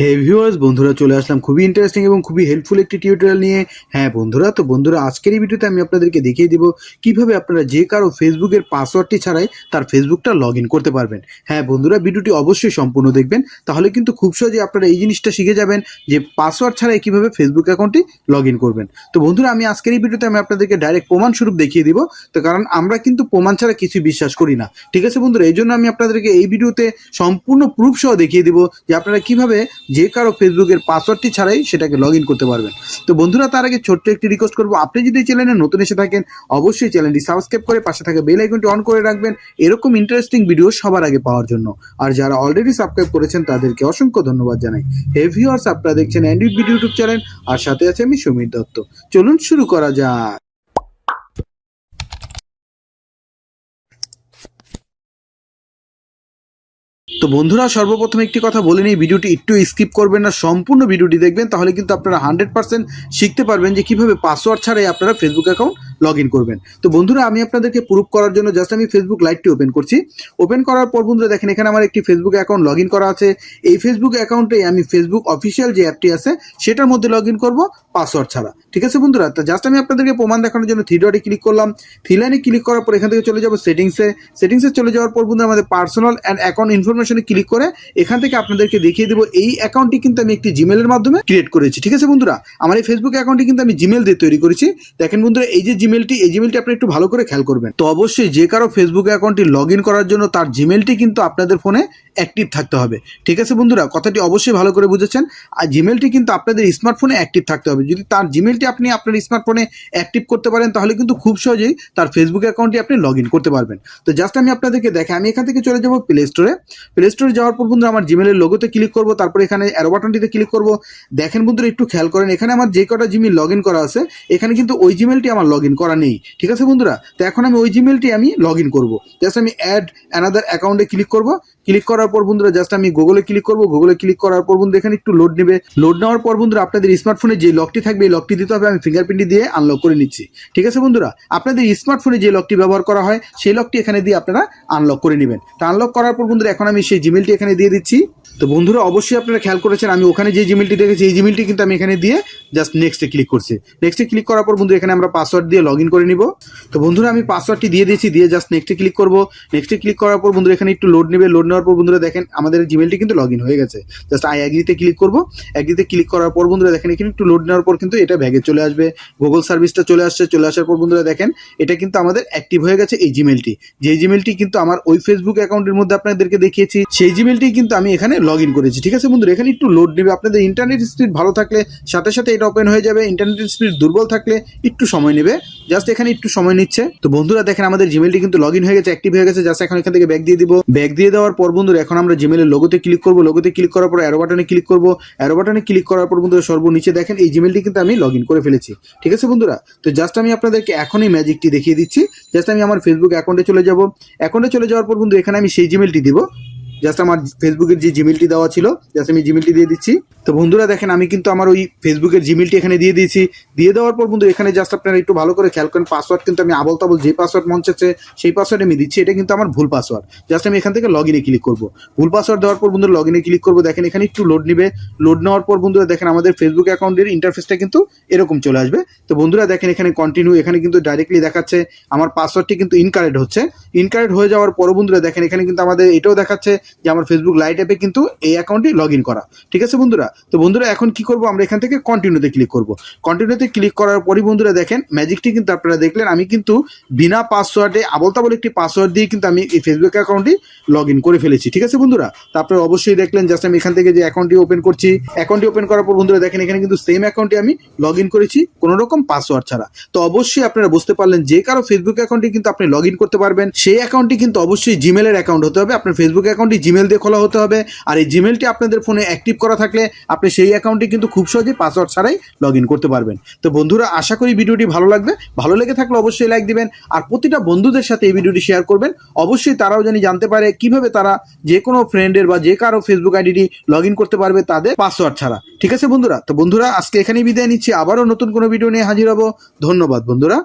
হে viewers, বন্ধুরা চলে আসলাম খুবই ইন্টারেস্টিং এবং খুবই হেল্পফুল একটি টিউটোরিয়াল নিয়ে। হ্যাঁ বন্ধুরা, আজকের এই ভিডিওতে আমি আপনাদেরকে দেখিয়ে দিব কিভাবে আপনারা যে কারো ফেসবুকের পাসওয়ার্ডটি ছাড়াই তার ফেসবুকটা লগ ইন করতে পারবেন। হ্যাঁ বন্ধুরা, ভিডিওটি অবশ্যই সম্পূর্ণ দেখবেন, তাহলে কিন্তু খুব সহজে আপনারা এই জিনিসটা শিখে যাবেন যে পাসওয়ার্ড ছাড়াই কিভাবে ফেসবুক অ্যাকাউন্টটি লগ ইন করবেন। তো বন্ধুরা, আমি আজকের এই ভিডিওতে আমি আপনাদেরকে ডাইরেক্ট প্রমাণ স্বরূপ দেখিয়ে দিব। তো কারণ আমরা কিন্তু প্রমাণ ছাড়া কিছু বিশ্বাস করি না, ঠিক আছে বন্ধুরা? এই জন্য আমি আপনাদেরকে এই ভিডিওতে সম্পূর্ণ প্রুফ সহ দেখিয়ে দিব যে আপনারা কিভাবে যে কারো ফেসবুকের পাসওয়ার্ডটি ছাড়াই সেটাকে লগ ইন করতে পারবেন। তো বন্ধুরা, তার আগে ছোট্ট একটি রিকোয়েস্ট করবো, আপনি যদি এই চ্যানেলে নতুন এসে থাকেন অবশ্যই চ্যানেলটি সাবস্ক্রাইব করে পাশে থাকা বেল আইকনটি অন করে রাখবেন এরকম ইন্টারেস্টিং ভিডিও সবার আগে পাওয়ার জন্য। আর যারা অলরেডি সাবস্ক্রাইব করেছেন তাদেরকে অসংখ্য ধন্যবাদ জানাই। হে ভিউয়ার্স, আপনারা দেখছেন অ্যান্ড্রয়েড ভিডিও ইউটিউব চ্যানেল, আর সাথে আছে আমি সমীর দত্ত। চলুন শুরু করা যাক। তো বন্ধুরা, সর্বপ্রথম একটি কথা বলে নিই, ভিডিওটি একটু স্কিপ করবেন না, সম্পূর্ণ ভিডিওটি দেখবেন, তাহলে কিন্তু আপনারা 100% শিখতে পারবেন যে কিভাবে পাসওয়ার্ড ছাড়াই আপনারা ফেসবুক অ্যাকাউন্ট লগ ইন করবেন। তো বন্ধুরা, আমি আপনাদেরকে প্রুফ করার জন্য জাস্ট আমি ফেসবুক লাইভটি ওপেন করছি। ওপেন করার পর বন্ধুরা দেখেন, এখানে আমার একটি ফেসবুক অ্যাকাউন্ট লগ ইন করা আছে। এই ফেসবুক অ্যাকাউন্টে আমি ফেসবুক অফিসিয়াল যে অ্যাপটি আছে সেটার মধ্যে লগ ইন করবো পাসওয়ার্ড ছাড়া, ঠিক আছে বন্ধুরা? তো জাস্ট আমি আপনাদেরকে প্রমাণ দেখানোর জন্য থ্রি ডটে ক্লিক করলাম। থ্রি লাইনে ক্লিক করার পর এখান থেকে চলে যাবো সেটিংসে চলে যাওয়ার পর বন্ধুরা আমাদের পার্সোনাল অ্যান্ড অ্যাকাউন্ট ইনফরমেশনে ক্লিক করে এখান থেকে আপনাদেরকে দেখিয়ে দেবো এই অ্যাকাউন্টটি কিন্তু আমি একটি জিমেলের মাধ্যমে ক্রিয়েট করেছি, ঠিক আছে বন্ধুরা? আমার এই ফেসবুক অ্যাকাউন্টটি কিন্তু আমি জিমেল দিয়ে তৈরি করেছি। দেখেন বন্ধুরা, এই জিমেলটি আপনি একটু ভালো করে খেয়াল করবেন। তো অবশ্যই যে কারো ফেসবুক অ্যাকাউন্টটি লগ ইন করার জন্য তার জিমেলটি কিন্তু আপনাদের ফোনে অ্যাক্টিভ থাকতে হবে, ঠিক আছে বন্ধুরা? কথাটি অবশ্যই ভালো করে বুঝেছেন। আর জিমেলটি কিন্তু আপনাদের স্মার্টফোনে অ্যাক্টিভ থাকতে হবে। যদি তার জিমেলটি আপনি আপনার স্মার্টফোনে অ্যাক্টিভ করতে পারেন তাহলে কিন্তু খুব সহজেই তার ফেসবুক অ্যাকাউন্টটি আপনি লগ ইন করতে পারবেন। তো জাস্ট আমি আপনাদেরকে দেখে আমি এখান থেকে চলে যাবো প্লে স্টোরে যাওয়ার পর বন্ধুরা আমার জিমেলের লোগোতে ক্লিক করবো, তারপর এখানে অ্যারো বাটনটিতে ক্লিক করবো। দেখেন বন্ধুরা, একটু খেয়াল করেন, এখানে আমার যে কটা জিমেল লগ ইন করা আছে এখানে কিন্তু ওই জিমেলটি আমার লগ ইন করা নেই, ঠিক আছে বন্ধুরা? তো এখন আমি ওই জিমেলটি আমি লগ ইন করবো। জাস্ট আমি অ্যাড অ্যানাদার অ্যাকাউন্টে ক্লিক করবো। ক্লিক করার পর বন্ধুরা জাস্ট আমি গুগলে ক্লিক করবো। গুগলে ক্লিক করার পর বন্ধু এখানে একটু লোড নেবে। লোড নেওয়ার পর বন্ধুরা আপনাদের স্মার্টফোনে যে লকটি থাকবে এই লকটি দিতে হবে। আমি ফিঙ্গারপ্রিন্ট দিয়ে আনলক করে নিচ্ছি, ঠিক আছে বন্ধুরা? আপনাদের স্মার্টফোনে যে লকটি ব্যবহার করা হয় সেই লকটি এখানে দিয়ে আপনারা আনলক করে নেবেন। তো আনলক করার পর বন্ধুরা এখন আমি সেই জিমেলটি এখানে দিয়ে দিচ্ছি। তো বন্ধুরা, অবশ্যই আপনারা খেয়াল করেছেন আমি ওখানে যে জিমেলটি দেখেছি এই জিমেলটি কিন্তু আমি এখানে দিয়ে জাস্ট নেক্সটে ক্লিক করছি। নেক্সটে ক্লিক করার পর বন্ধু এখানে আমরা পাসওয়ার্ড দিয়ে লগ ইন করে নিব। তো বন্ধুরা, আমি পাসওয়ার্ডটি দিয়ে দিয়েছি, দিয়ে জাস্ট নেক্সটে ক্লিক করব। নেক্সটে ক্লিক করার পর বন্ধুরা এখানে একটু লোড নেবে। লোড নেওয়ার পর বন্ধুরা দেখেন আমাদের জিমেলটি কিন্তু লগ ইন হয়ে গেছে। জাস্ট অ্যাগ্রিতে ক্লিক করব। অ্যাগ্রিতে ক্লিক করার পর বন্ধুরা দেখেন এখানে একটু লোড নেওয়ার পর কিন্তু এটা ব্যাগে চলে আসবে। গুগল সার্ভিসটা চলে আসছে। চলে আসার পর বন্ধুরা দেখেন এটা কিন্তু আমাদের অ্যাক্টিভ হয়ে গেছে। এই জিমেলটি, যে জিমেলটি কিন্তু আমার ওই ফেসবুক অ্যাকাউন্টের মধ্যে আপনাদেরকে দেখিয়েছি সেই জিমেলটি কিন্তু আমি এখানে লগ ইন করেছি, ঠিক আছে বন্ধুরা? এখানে একটু লোড নেবে। আপনাদের ইন্টারনেট স্পিড ভালো থাকলে সাথে সাথে এটা ওপেন হয়ে যাবে। ইন্টারনেট স্পিড দুর্বল থাকলে একটু সময় নেবে, জাস্ট এখানে একটু সময় নিচ্ছে। তো বন্ধুরা দেখেন আমাদের জিমেলটি কিন্তু লগ ইন হয়ে গেছে, অ্যাক্টিভ হয়ে গেছে। জাস্ট এখন এখান থেকে ব্যাক দিয়ে দিব। ব্যাক দিয়ে দেওয়ার পর বন্ধুরা এখন আমরা জিমেলের লোগোতে ক্লিক করব। লোগোতে ক্লিক করার পর অ্যারো বাটনে ক্লিক করব। অ্যারো বাটনে ক্লিক করার পর বন্ধুরা সর্বনিচে দেখেন এই জিমেলটি কিন্তু আমি লগ ইন করে ফেলেছি, ঠিক আছে বন্ধুরা? তো জাস্ট আমি আপনাদেরকে এখনই ম্যাজিকটি দেখিয়ে দিচ্ছি। জাস্ট আমি আমার ফেসবুক অ্যাকাউন্টে চলে যাব। অ্যাকাউন্টে চলে যাওয়ার পর বন্ধু এখানে আমি সেই জিমেলটি দিব। জাস্ট আমার ফেসবুকের যে জিমেলটি দেওয়া ছিল জাস্ট আমি জিমেলটি দিয়ে দিচ্ছি। তো বন্ধুরা দেখেন আমি কিন্তু আমার ওই ফেসবুকের জিমেলটি এখানে দিয়ে দিয়েছি। দিয়ে দেওয়ার পর বন্ধু এখানে জাস্ট আপনারা একটু ভালো করে খেয়াল করেন, পাসওয়ার্ড কিন্তু আমি আবল তাবল যে পাসওয়ার্ড মন চাচ্ছে সেই পাসওয়ার্ড আমি দিচ্ছি। এটা কিন্তু আমার ভুল পাসওয়ার্ড। জাস্ট আমি এখান থেকে লগ ইনে ক্লিক করবো। ভুল পাসওয়ার্ড দেওয়ার পর বন্ধুরা লগ ইনে ক্লিক করবো। দেখেন এখানে একটু লোড নেবে। লোড নেওয়ার পর বন্ধুরা দেখেন আমাদের ফেসবুক অ্যাকাউন্টের ইন্টারফেসটা কিন্তু এরকম চলে আসবে। তো বন্ধুরা দেখেন এখানে কন্টিনিউ, এখানে কিন্তু ডাইরেক্টলি দেখাচ্ছে আমার পাসওয়ার্ডটি কিন্তু ইনকারেক্ট হচ্ছে। ইনকারেক্ট হয়ে যাওয়ার পর বন্ধুরা দেখেন এখানে কিন্তু আমাদের এটাও দেখাচ্ছে যে আমার ফেসবুক লাইট অ্যাপে কিন্তু এই অ্যাকাউন্টটি লগ ইন করা, ঠিক আছে বন্ধুরা? তো বন্ধুরা এখন কি করবো, আমরা এখান থেকে কন্টিনিউতে ক্লিক করব। কন্টিনিউতে ক্লিক করার পরই বন্ধুরা দেখেন ম্যাজিকটি কিন্তু আপনারা দেখলেন, আমি কিন্তু বিনা পাসওয়ার্ডে আবল তাবল একটি পাসওয়ার্ড দিয়ে কিন্তু আমি এই ফেসবুক অ্যাকাউন্টটি লগ ইন করে ফেলেছি, ঠিক আছে বন্ধুরা? তো আপনারা অবশ্যই দেখলেন জাস্ট আমি এখান থেকে যে অ্যাকাউন্টটি ওপেন করছি। অ্যাকাউন্টটি ওপেন করার পর বন্ধুরা দেখেন এখানে কিন্তু সেম অ্যাকাউন্টে আমি লগ ইন করেছি কোনো রকম পাসওয়ার্ড ছাড়া। তো অবশ্যই আপনারা বুঝতে পারলেন যে কারো ফেসবুক অ্যাকাউন্টে কিন্তু আপনি লগ ইন করতে পারবেন। সেই অ্যাকাউন্টটি কিন্তু অবশ্যই জিমেলের অ্যাকাউন্ট হতে হবে। আপনার ফেসবুক অ্যাকাউন্টটি জিমেল দিয়ে খোলা হতে হবে। আর এই জিমেলটি আপনাদের ফোনে অ্যাক্টিভ করা থাকলে আপনি সেই অ্যাকাউন্টে কিন্তু খুব সহজে পাসওয়ার্ড ছাড়াই লগ ইন করতে পারবেন। তো বন্ধুরা আশা করি ভিডিওটি ভালো লাগবে। ভালো লেগে থাকলে অবশ্যই লাইক দিবেন আর প্রতিটা বন্ধুদের সাথে এই ভিডিওটি শেয়ার করবেন। অবশ্যই তারাও জানি জানতে পারে কিভাবে তারা যে কোনো ফ্রেন্ডের বা যে কারো ফেসবুক আইডি লগ ইন করতে পারবে তাদের পাসওয়ার্ড ছাড়া, ঠিক আছে বন্ধুরা? তো বন্ধুরা আজকে এখানেই বিদায় নিচ্ছি। আবারও নতুন কোনো ভিডিও নিয়ে হাজির হব। ধন্যবাদ বন্ধুরা।